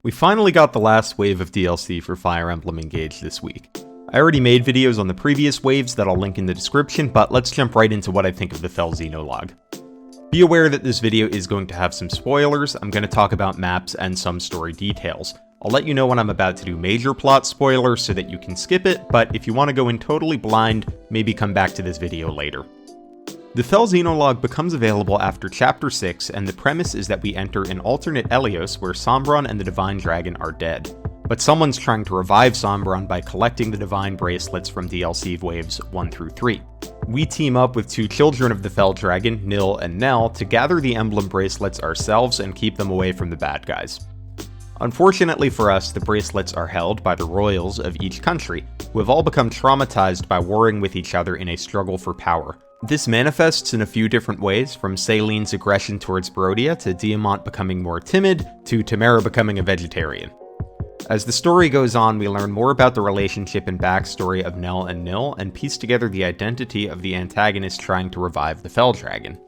We finally got the last wave of DLC for Fire Emblem Engage this week. I already made videos on the previous waves that I'll link in the description, but let's jump right into what I think of the Fell Xenologue. Be aware that this video is going to have some spoilers. I'm going to talk about maps and some story details. I'll let you know when I'm about to do major plot spoilers so that you can skip it, but if you want to go in totally blind, maybe come back to this video later. The Fell Xenologue becomes available after Chapter 6, and the premise is that we enter an alternate Elyos where Sombron and the Divine Dragon are dead. But someone's trying to revive Sombron by collecting the Divine Bracelets from DLC waves 1 through 3. We team up with two children of the Fell Dragon, Nil and Nell, to gather the Emblem Bracelets ourselves and keep them away from the bad guys. Unfortunately for us, the bracelets are held by the royals of each country, who have all become traumatized by warring with each other in a struggle for power. This manifests in a few different ways, from Celine's aggression towards Brodia, to Diamant becoming more timid, to Tamara becoming a vegetarian. As the story goes on, we learn more about the relationship and backstory of Nell and Nil, and piece together the identity of the antagonist trying to revive the Fell Dragon.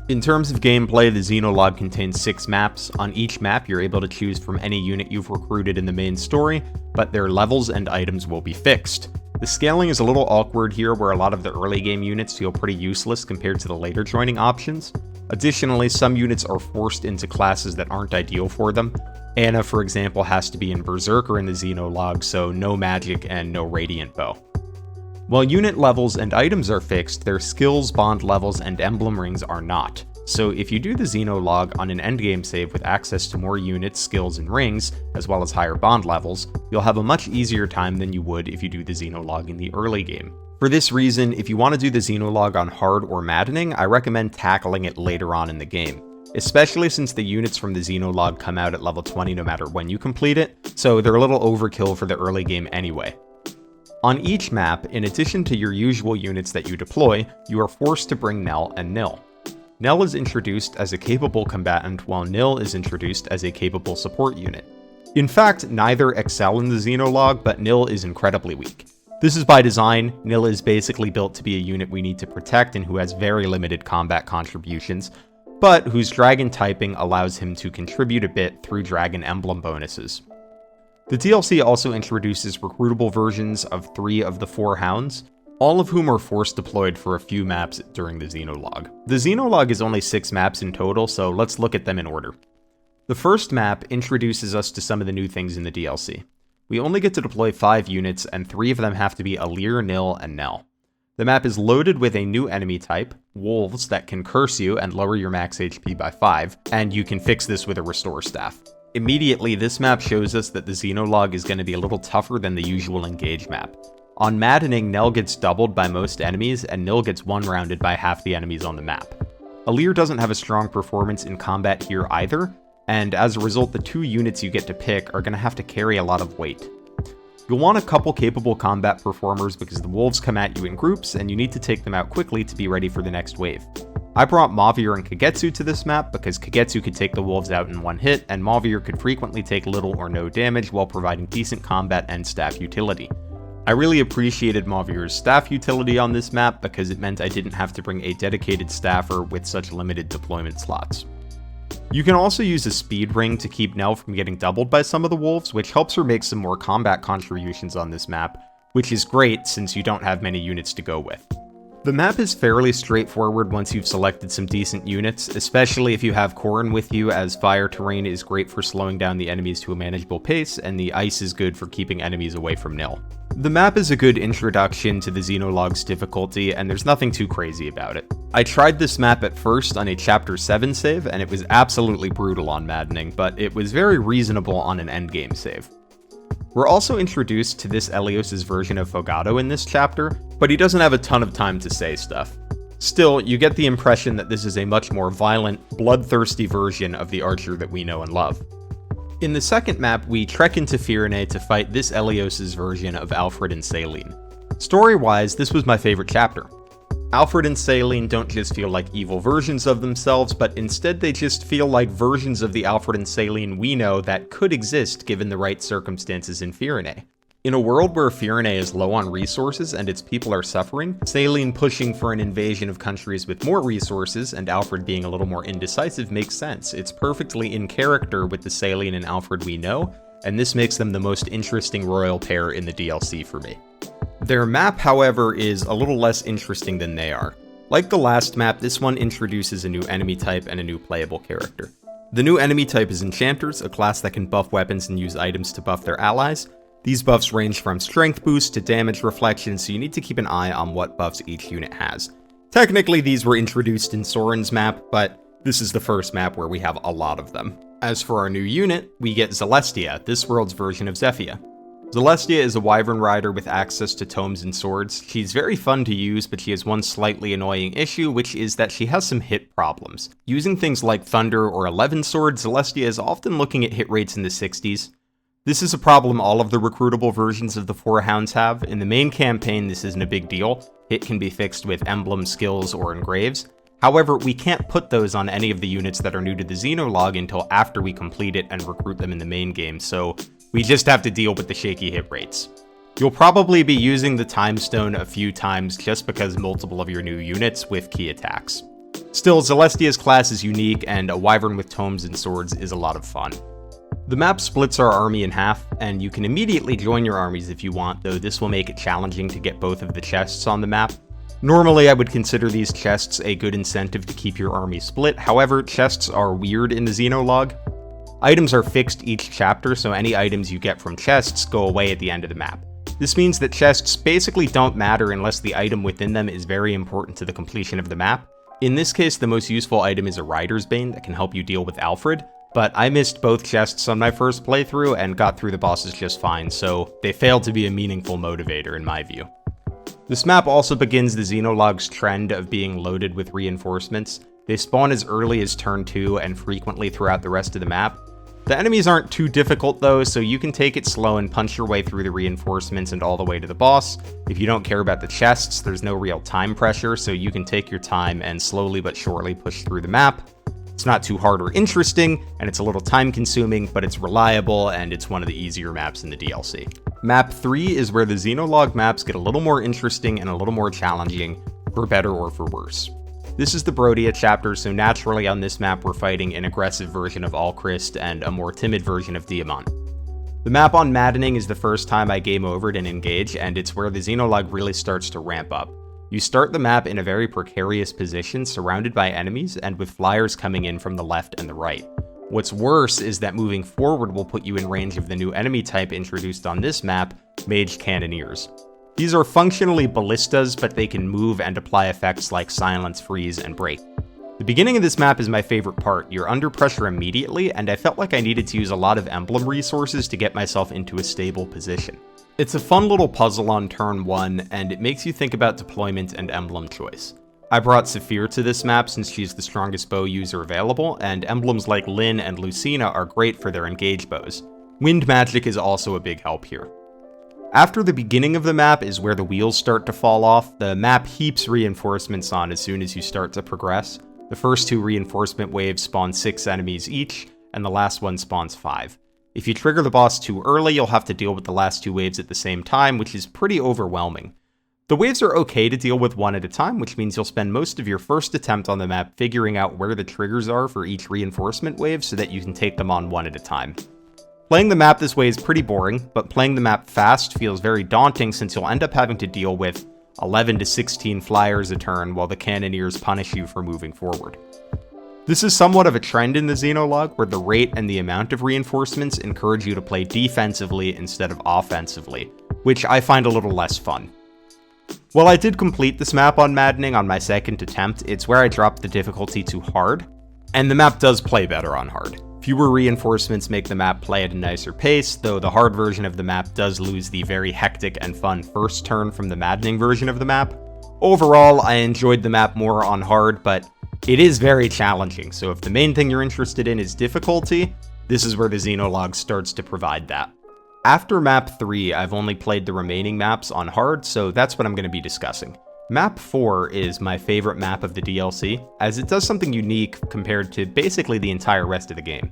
In terms of gameplay, the Xenologue contains 6 maps. On each map, you're able to choose from any unit you've recruited in the main story, but their levels and items will be fixed. The scaling is a little awkward here, where a lot of the early game units feel pretty useless compared to the later joining options. Additionally, some units are forced into classes that aren't ideal for them. Anna, for example, has to be in Berserker in the Xenologue, so no magic and no Radiant Bow. While unit levels and items are fixed, their skills, bond levels, and emblem rings are not. So if you do the Xenologue on an endgame save with access to more units, skills, and rings, as well as higher bond levels, you'll have a much easier time than you would if you do the Xenologue in the early game. For this reason, if you want to do the Xenologue on hard or maddening, I recommend tackling it later on in the game, especially since the units from the Xenologue come out at level 20 no matter when you complete it, so they're a little overkill for the early game anyway. On each map, in addition to your usual units that you deploy, you are forced to bring Nell and Nil. Nell is introduced as a capable combatant, while Nil is introduced as a capable support unit. In fact, neither excel in the Xenologue, but Nil is incredibly weak. This is by design. Nil is basically built to be a unit we need to protect and who has very limited combat contributions, but whose dragon typing allows him to contribute a bit through dragon emblem bonuses. The DLC also introduces recruitable versions of 3 of the 4 hounds, all of whom are force deployed for a few maps during the Xenologue. The Xenologue is only 6 maps in total, so let's look at them in order. The first map introduces us to some of the new things in the DLC. We only get to deploy 5 units, and 3 of them have to be Alir, Nil, and Nell. The map is loaded with a new enemy type, wolves, that can curse you and lower your max HP by 5, and you can fix this with a restore staff. Immediately, this map shows us that the Xenologue is going to be a little tougher than the usual Engage map. On Maddening, Nell gets doubled by most enemies, and Nil gets one-rounded by half the enemies on the map. Alir doesn't have a strong performance in combat here either, and as a result, the 2 units you get to pick are going to have to carry a lot of weight. You'll want a couple capable combat performers because the wolves come at you in groups, and you need to take them out quickly to be ready for the next wave. I brought Mauvier and Kagetsu to this map because Kagetsu could take the wolves out in one hit, and Mauvier could frequently take little or no damage while providing decent combat and staff utility. I really appreciated Mauvier's staff utility on this map because it meant I didn't have to bring a dedicated staffer with such limited deployment slots. You can also use a speed ring to keep Nell from getting doubled by some of the wolves, which helps her make some more combat contributions on this map, which is great since you don't have many units to go with. The map is fairly straightforward once you've selected some decent units, especially if you have Corrin with you, as fire terrain is great for slowing down the enemies to a manageable pace, and the ice is good for keeping enemies away from Nil. The map is a good introduction to the Xenologue's difficulty, and there's nothing too crazy about it. I tried this map at first on a Chapter 7 save, and it was absolutely brutal on Maddening, but it was very reasonable on an endgame save. We're also introduced to this Elyos' version of Fogado in this chapter, but he doesn't have a ton of time to say stuff. Still, you get the impression that this is a much more violent, bloodthirsty version of the archer that we know and love. In the second map, we trek into Firene to fight this Elyos' version of Alfred and Celine. Story-wise, this was my favorite chapter. Alfred and Celine don't just feel like evil versions of themselves, but instead they just feel like versions of the Alfred and Celine we know that could exist given the right circumstances in Firene. In a world where Firene is low on resources and its people are suffering, Celine pushing for an invasion of countries with more resources and Alfred being a little more indecisive makes sense. It's perfectly in character with the Celine and Alfred we know, and this makes them the most interesting royal pair in the DLC for me. Their map, however, is a little less interesting than they are. Like the last map, this one introduces a new enemy type and a new playable character. The new enemy type is Enchanters, a class that can buff weapons and use items to buff their allies. These buffs range from strength boost to damage reflection, so you need to keep an eye on what buffs each unit has. Technically, these were introduced in Soren's map, but this is the first map where we have a lot of them. As for our new unit, we get Celestia, this world's version of Zephyia. Celestia is a wyvern rider with access to tomes and swords. She's very fun to use, but she has one slightly annoying issue, which is that she has some hit problems. Using things like Thunder or 11 Sword, Celestia is often looking at hit rates in the 60s. This is a problem all of the recruitable versions of the Four Hounds have. In the main campaign, this isn't a big deal. Hit can be fixed with Emblem, skills, or engraves. However, we can't put those on any of the units that are new to the Xenologue until after we complete it and recruit them in the main game, so we just have to deal with the shaky hit rates. You'll probably be using the Time Stone a few times just because multiple of your new units with key attacks. Still, Celestia's class is unique, and a wyvern with tomes and swords is a lot of fun. The map splits our army in half, and you can immediately join your armies if you want, though this will make it challenging to get both of the chests on the map. Normally, I would consider these chests a good incentive to keep your army split, however, chests are weird in the Xenologue. Items are fixed each chapter, so any items you get from chests go away at the end of the map. This means that chests basically don't matter unless the item within them is very important to the completion of the map. In this case, the most useful item is a Rider's Bane that can help you deal with Alfred, but I missed both chests on my first playthrough and got through the bosses just fine, so they failed to be a meaningful motivator in my view. This map also begins the Xenologue's trend of being loaded with reinforcements. They spawn as early as turn 2 and frequently throughout the rest of the map. The enemies aren't too difficult though, so you can take it slow and punch your way through the reinforcements and all the way to the boss. If you don't care about the chests, there's no real time pressure, so you can take your time and slowly but surely push through the map. It's not too hard or interesting, and it's a little time consuming, but it's reliable and it's one of the easier maps in the DLC. Map 3 is where the Xenologue maps get a little more interesting and a little more challenging, for better or for worse. This is the Brodia chapter, so naturally on this map we're fighting an aggressive version of Alchrist and a more timid version of Diamant. The map on Maddening is the first time I game overed and engage, and it's where the Xenologue really starts to ramp up. You start the map in a very precarious position, surrounded by enemies, and with flyers coming in from the left and the right. What's worse is that moving forward will put you in range of the new enemy type introduced on this map, Mage Cannoneers. These are functionally ballistas, but they can move and apply effects like silence, freeze, and break. The beginning of this map is my favorite part. You're under pressure immediately, and I felt like I needed to use a lot of Emblem resources to get myself into a stable position. It's a fun little puzzle on turn 1, and it makes you think about deployment and Emblem choice. I brought Saphir to this map since she's the strongest bow user available, and emblems like Lyn and Lucina are great for their engage bows. Wind magic is also a big help here. After the beginning of the map is where the wheels start to fall off. The map heaps reinforcements on as soon as you start to progress. The first 2 reinforcement waves spawn 6 enemies each, and the last one spawns 5. If you trigger the boss too early, you'll have to deal with the last 2 waves at the same time, which is pretty overwhelming. The waves are okay to deal with one at a time, which means you'll spend most of your first attempt on the map figuring out where the triggers are for each reinforcement wave so that you can take them on one at a time. Playing the map this way is pretty boring, but playing the map fast feels very daunting since you'll end up having to deal with 11 to 16 flyers a turn while the Cannoneers punish you for moving forward. This is somewhat of a trend in the Xenologue, where the rate and the amount of reinforcements encourage you to play defensively instead of offensively, which I find a little less fun. While I did complete this map on Maddening on my second attempt, it's where I dropped the difficulty to hard, and the map does play better on hard. Fewer reinforcements make the map play at a nicer pace, though the hard version of the map does lose the very hectic and fun first turn from the Maddening version of the map. Overall, I enjoyed the map more on hard, but it is very challenging, so if the main thing you're interested in is difficulty, this is where the Xenologue starts to provide that. After map 3, I've only played the remaining maps on hard, so that's what I'm going to be discussing. Map 4 is my favorite map of the DLC, as it does something unique compared to basically the entire rest of the game.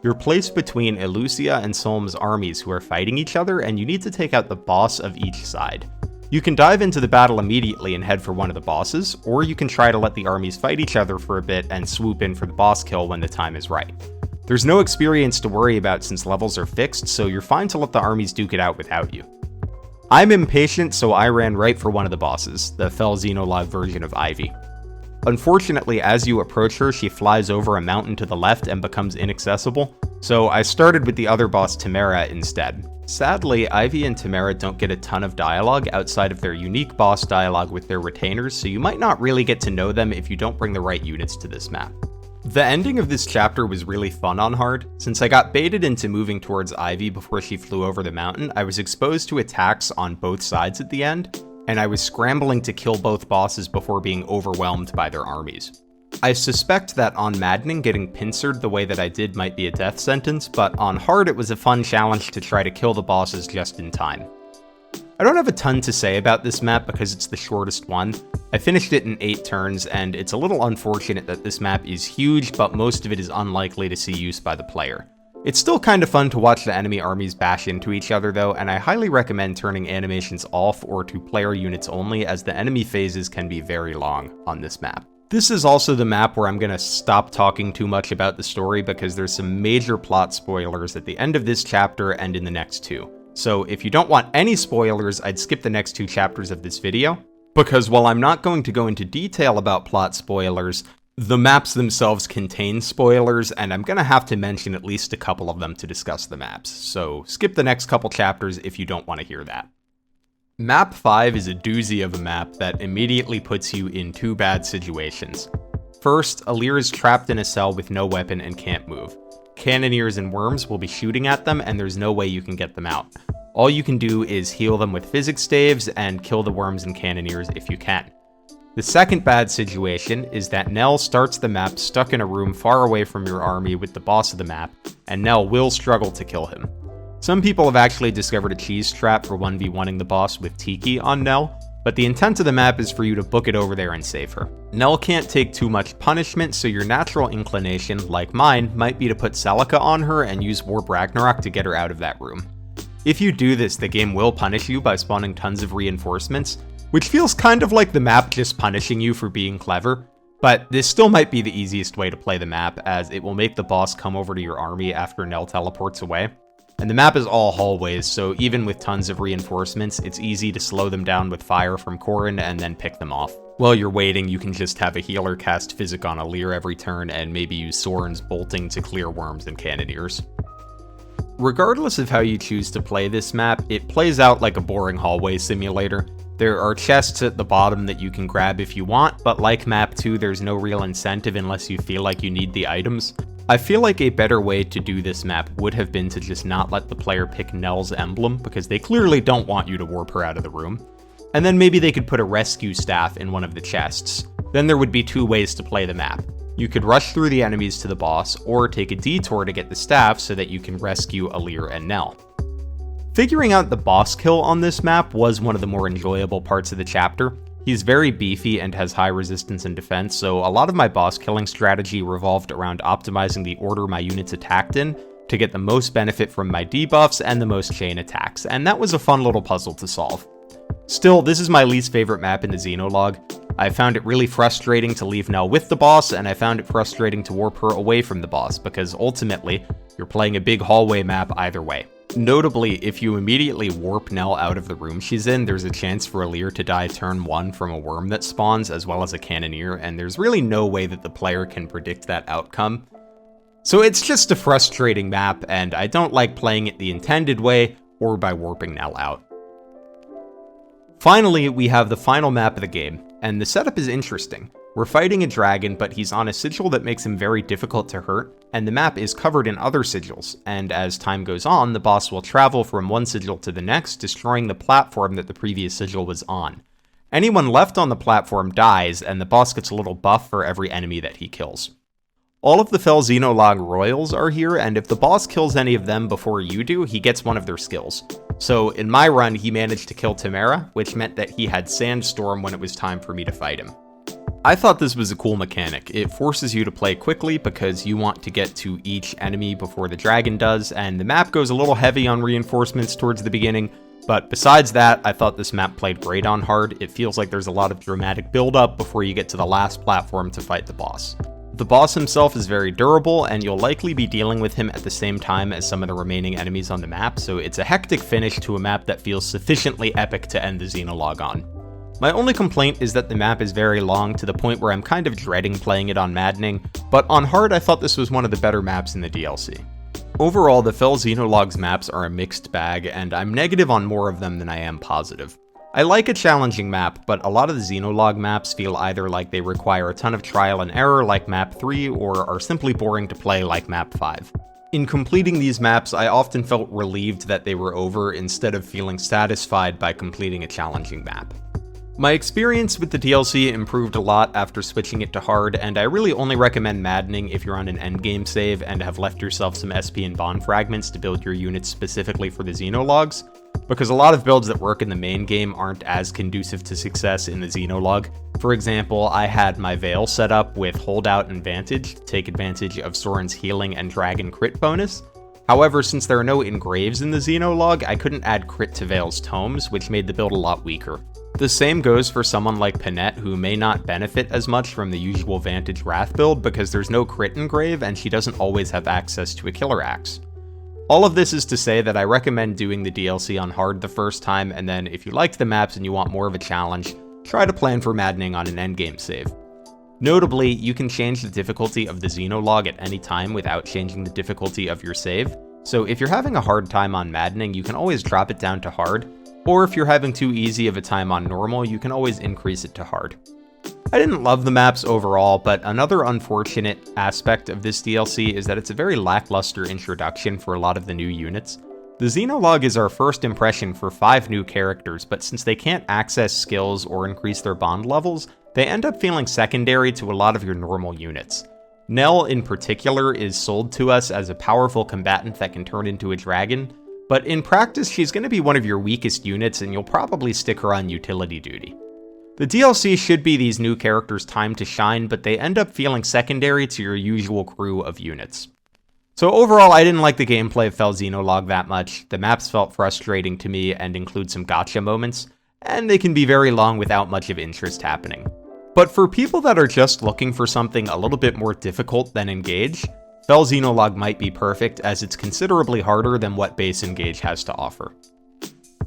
You're placed between Elusia and Solm's armies who are fighting each other, and you need to take out the boss of each side. You can dive into the battle immediately and head for one of the bosses, or you can try to let the armies fight each other for a bit and swoop in for the boss kill when the time is right. There's no experience to worry about since levels are fixed, so you're fine to let the armies duke it out without you. I'm impatient, so I ran right for one of the bosses, the Fell Xenologue version of Ivy. Unfortunately, as you approach her, she flies over a mountain to the left and becomes inaccessible, so I started with the other boss, Tamara, instead. Sadly, Ivy and Tamara don't get a ton of dialogue outside of their unique boss dialogue with their retainers, so you might not really get to know them if you don't bring the right units to this map. The ending of this chapter was really fun on hard. Since I got baited into moving towards Ivy before she flew over the mountain, I was exposed to attacks on both sides at the end, and I was scrambling to kill both bosses before being overwhelmed by their armies. I suspect that on Maddening, getting pincered the way that I did might be a death sentence, but on hard it was a fun challenge to try to kill the bosses just in time. I don't have a ton to say about this map because it's the shortest one. I finished it in 8 turns, and it's a little unfortunate that this map is huge, but most of it is unlikely to see use by the player. It's still kind of fun to watch the enemy armies bash into each other though, and I highly recommend turning animations off or to player units only, as the enemy phases can be very long on this map. This is also the map where I'm going to stop talking too much about the story because there's some major plot spoilers at the end of this chapter and in the next 2. So if you don't want any spoilers, I'd skip the next 2 chapters of this video, because while I'm not going to go into detail about plot spoilers, the maps themselves contain spoilers, and I'm going to have to mention at least a couple of them to discuss the maps, so skip the next couple chapters if you don't want to hear that. Map 5 is a doozy of a map that immediately puts you in 2 bad situations. First, Alir is trapped in a cell with no weapon and can't move. Cannoneers and worms will be shooting at them, and there's no way you can get them out. All you can do is heal them with physics staves and kill the worms and cannoneers if you can. The second bad situation is that Nell starts the map stuck in a room far away from your army with the boss of the map, and Nell will struggle to kill him. Some people have actually discovered a cheese trap for 1v1ing the boss with Tiki on Nell, but the intent of the map is for you to book it over there and save her. Nell can't take too much punishment, so your natural inclination, like mine, might be to put Celica on her and use Warp Ragnarok to get her out of that room. If you do this, the game will punish you by spawning tons of reinforcements, which feels kind of like the map just punishing you for being clever, but this still might be the easiest way to play the map, as it will make the boss come over to your army after Nell teleports away. And the map is all hallways, so even with tons of reinforcements, it's easy to slow them down with fire from Corrin and then pick them off. While you're waiting, you can just have a healer cast Physic on Alir every turn and maybe use Sorin's bolting to clear worms and cannoneers. Regardless of how you choose to play this map, it plays out like a boring hallway simulator. There are chests at the bottom that you can grab if you want, but like map 2, there's no real incentive unless you feel like you need the items. I feel like a better way to do this map would have been to just not let the player pick Nell's emblem, because they clearly don't want you to warp her out of the room. And then maybe they could put a rescue staff in one of the chests. Then there would be 2 ways to play the map. You could rush through the enemies to the boss, or take a detour to get the staff so that you can rescue Alir and Nell. Figuring out the boss kill on this map was one of the more enjoyable parts of the chapter. He's very beefy and has high resistance and defense, so a lot of my boss killing strategy revolved around optimizing the order my units attacked in to get the most benefit from my debuffs and the most chain attacks, and that was a fun little puzzle to solve. Still, this is my least favorite map in the Xenologue. I found it really frustrating to leave Nell with the boss, and I found it frustrating to warp her away from the boss, because ultimately, you're playing a big hallway map either way. Notably, if you immediately warp Nell out of the room she's in, there's a chance for Alir to die turn 1 from a worm that spawns, as well as a cannoneer, and there's really no way that the player can predict that outcome. So it's just a frustrating map, and I don't like playing it the intended way, or by warping Nell out. Finally, we have the final map of the game, and the setup is interesting. We're fighting a dragon, but he's on a sigil that makes him very difficult to hurt, and the map is covered in other sigils, and as time goes on, the boss will travel from one sigil to the next, destroying the platform that the previous sigil was on. Anyone left on the platform dies, and the boss gets a little buff for every enemy that he kills. All of the Fell Xenologue royals are here, and if the boss kills any of them before you do, he gets one of their skills. So in my run, he managed to kill Tamara, which meant that he had Sandstorm when it was time for me to fight him. I thought this was a cool mechanic. It forces you to play quickly because you want to get to each enemy before the dragon does, and the map goes a little heavy on reinforcements towards the beginning, but besides that, I thought this map played great on hard. It feels like there's a lot of dramatic build-up before you get to the last platform to fight the boss. The boss himself is very durable, and you'll likely be dealing with him at the same time as some of the remaining enemies on the map, so it's a hectic finish to a map that feels sufficiently epic to end the Xenologue on. My only complaint is that the map is very long, to the point where I'm kind of dreading playing it on Maddening, but on hard I thought this was one of the better maps in the DLC. Overall, the Fell Xenologue's maps are a mixed bag, and I'm negative on more of them than I am positive. I like a challenging map, but a lot of the Xenologue maps feel either like they require a ton of trial and error like map 3, or are simply boring to play like map 5. In completing these maps, I often felt relieved that they were over instead of feeling satisfied by completing a challenging map. My experience with the DLC improved a lot after switching it to hard, and I really only recommend Maddening if you're on an endgame save and have left yourself some SP and bond fragments to build your units specifically for the Xenologues, because a lot of builds that work in the main game aren't as conducive to success in the Xenologue. For example, I had my Veil set up with Holdout and Vantage to take advantage of Soren's healing and Dragon crit bonus. However, since there are no engraves in the Xenologue, I couldn't add crit to Veil's tomes, which made the build a lot weaker. The same goes for someone like Panette, who may not benefit as much from the usual Vantage Wrath build because there's no crit engrave and she doesn't always have access to a killer axe. All of this is to say that I recommend doing the DLC on hard the first time, and then if you liked the maps and you want more of a challenge, try to plan for Maddening on an endgame save. Notably, you can change the difficulty of the Xenologue at any time without changing the difficulty of your save, so if you're having a hard time on Maddening, you can always drop it down to hard, or if you're having too easy of a time on normal, you can always increase it to hard. I didn't love the maps overall, but another unfortunate aspect of this DLC is that it's a very lackluster introduction for a lot of the new units. The Xenologue is our first impression for 5 new characters, but since they can't access skills or increase their bond levels, they end up feeling secondary to a lot of your normal units. Nell, in particular, is sold to us as a powerful combatant that can turn into a dragon, but in practice she's going to be one of your weakest units and you'll probably stick her on utility duty. The DLC should be these new characters' time to shine, but they end up feeling secondary to your usual crew of units. So overall, I didn't like the gameplay of Fell Xenologue that much. The maps felt frustrating to me and include some gotcha moments, and they can be very long without much of interest happening. But for people that are just looking for something a little bit more difficult than Engage, Fell Xenologue might be perfect, as it's considerably harder than what base Engage has to offer.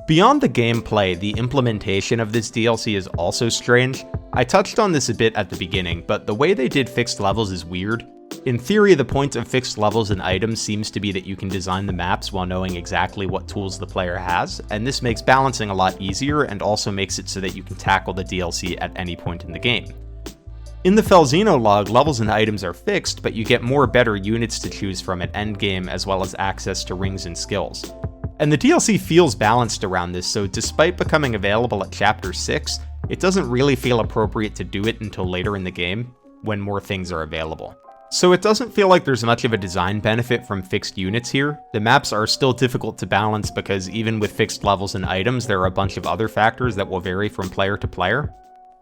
Beyond the gameplay, the implementation of this DLC is also strange. I touched on this a bit at the beginning, but the way they did fixed levels is weird. In theory, the point of fixed levels and items seems to be that you can design the maps while knowing exactly what tools the player has, and this makes balancing a lot easier and also makes it so that you can tackle the DLC at any point in the game. In the Fell Xenologue, levels and items are fixed, but you get more better units to choose from at endgame, as well as access to rings and skills. And the DLC feels balanced around this, so despite becoming available at Chapter 6, it doesn't really feel appropriate to do it until later in the game, when more things are available. So it doesn't feel like there's much of a design benefit from fixed units here. The maps are still difficult to balance because even with fixed levels and items, there are a bunch of other factors that will vary from player to player,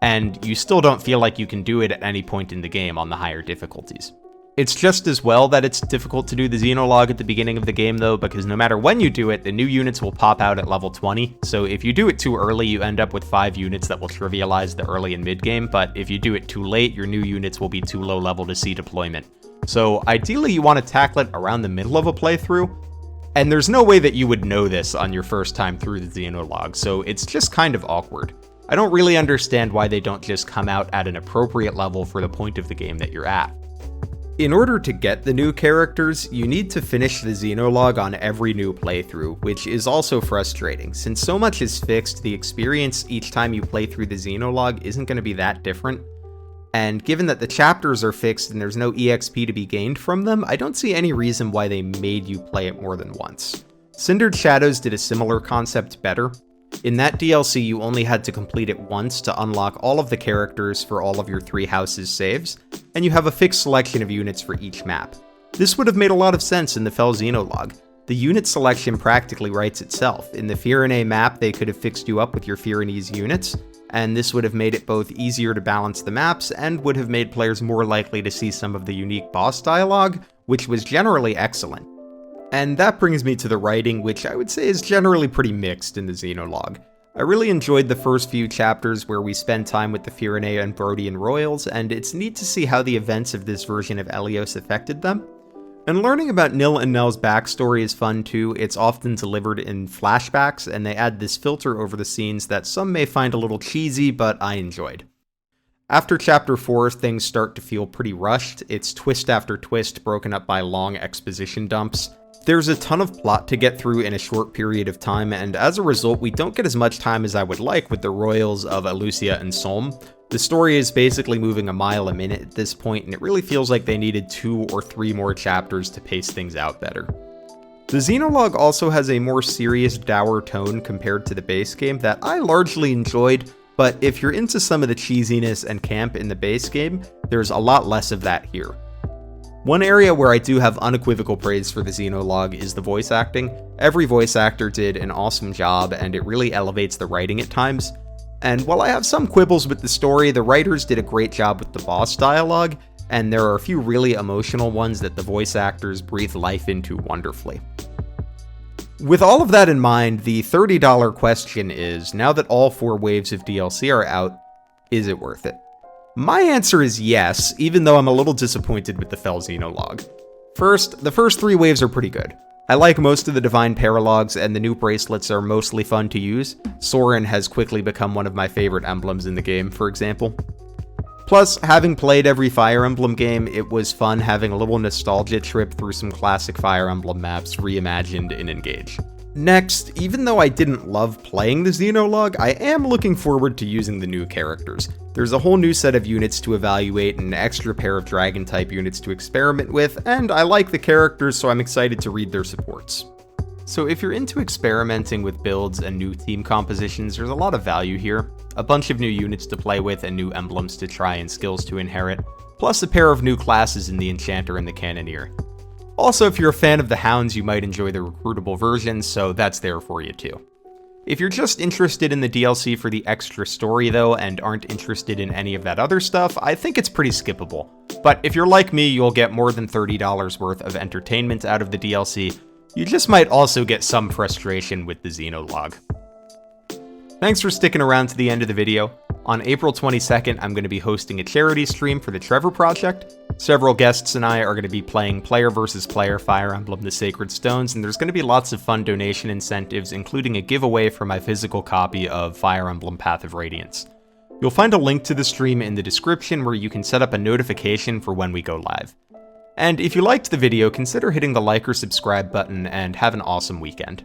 and you still don't feel like you can do it at any point in the game on the higher difficulties. It's just as well that it's difficult to do the Xenologue at the beginning of the game though, because no matter when you do it, the new units will pop out at level 20, so if you do it too early, you end up with 5 units that will trivialize the early and mid game, but if you do it too late, your new units will be too low level to see deployment. So ideally you want to tackle it around the middle of a playthrough, and there's no way that you would know this on your first time through the Xenologue, so it's just kind of awkward. I don't really understand why they don't just come out at an appropriate level for the point of the game that you're at. In order to get the new characters, you need to finish the Xenologue on every new playthrough, which is also frustrating. Since so much is fixed, the experience each time you play through the Xenologue isn't going to be that different. And given that the chapters are fixed and there's no EXP to be gained from them, I don't see any reason why they made you play it more than once. Cindered Shadows did a similar concept better. In that DLC, you only had to complete it once to unlock all of the characters for all of your 3 houses saves, and you have a fixed selection of units for each map. This would have made a lot of sense in the Fell Xenologue. The unit selection practically writes itself. In the Firene map, they could have fixed you up with your Firene's units, and this would have made it both easier to balance the maps and would have made players more likely to see some of the unique boss dialogue, which was generally excellent. And that brings me to the writing, which I would say is generally pretty mixed in the Xenologue. I really enjoyed the first few chapters where we spend time with the Firene and Brodian royals, and it's neat to see how the events of this version of Elios affected them. And learning about Nil and Nel's backstory is fun too. It's often delivered in flashbacks, and they add this filter over the scenes that some may find a little cheesy, but I enjoyed. After Chapter 4, things start to feel pretty rushed. It's twist after twist, broken up by long exposition dumps. There's a ton of plot to get through in a short period of time, and as a result, we don't get as much time as I would like with the royals of Elusia and Solm. The story is basically moving a mile a minute at this point, and it really feels like they needed 2 or 3 more chapters to pace things out better. The Xenologue also has a more serious, dour tone compared to the base game that I largely enjoyed, but if you're into some of the cheesiness and camp in the base game, there's a lot less of that here. One area where I do have unequivocal praise for the Xenologue is the voice acting. Every voice actor did an awesome job, and it really elevates the writing at times. And while I have some quibbles with the story, the writers did a great job with the boss dialogue, and there are a few really emotional ones that the voice actors breathe life into wonderfully. With all of that in mind, the $30 question is, now that all 4 waves of DLC are out, is it worth it? My answer is yes, even though I'm a little disappointed with the Fell Xenologue. First, the first 3 waves are pretty good. I like most of the Divine Paralogs, and the new bracelets are mostly fun to use. Soren has quickly become one of my favorite emblems in the game, for example. Plus, having played every Fire Emblem game, it was fun having a little nostalgia trip through some classic Fire Emblem maps reimagined in Engage. Next, even though I didn't love playing the Xenologue, I am looking forward to using the new characters. There's a whole new set of units to evaluate, and an extra pair of Dragon-type units to experiment with, and I like the characters, so I'm excited to read their supports. So if you're into experimenting with builds and new team compositions, there's a lot of value here. A bunch of new units to play with and new emblems to try and skills to inherit, plus a pair of new classes in the Enchanter and the Cannoneer. Also, if you're a fan of the Hounds, you might enjoy the recruitable version, so that's there for you too. If you're just interested in the DLC for the extra story though, and aren't interested in any of that other stuff, I think it's pretty skippable. But if you're like me, you'll get more than $30 worth of entertainment out of the DLC. You just might also get some frustration with the Xenologue. Thanks for sticking around to the end of the video. On April 22nd, I'm going to be hosting a charity stream for the Trevor Project. Several guests and I are going to be playing player versus player Fire Emblem The Sacred Stones, and there's going to be lots of fun donation incentives, including a giveaway for my physical copy of Fire Emblem Path of Radiance. You'll find a link to the stream in the description where you can set up a notification for when we go live. And if you liked the video, consider hitting the like or subscribe button, and have an awesome weekend.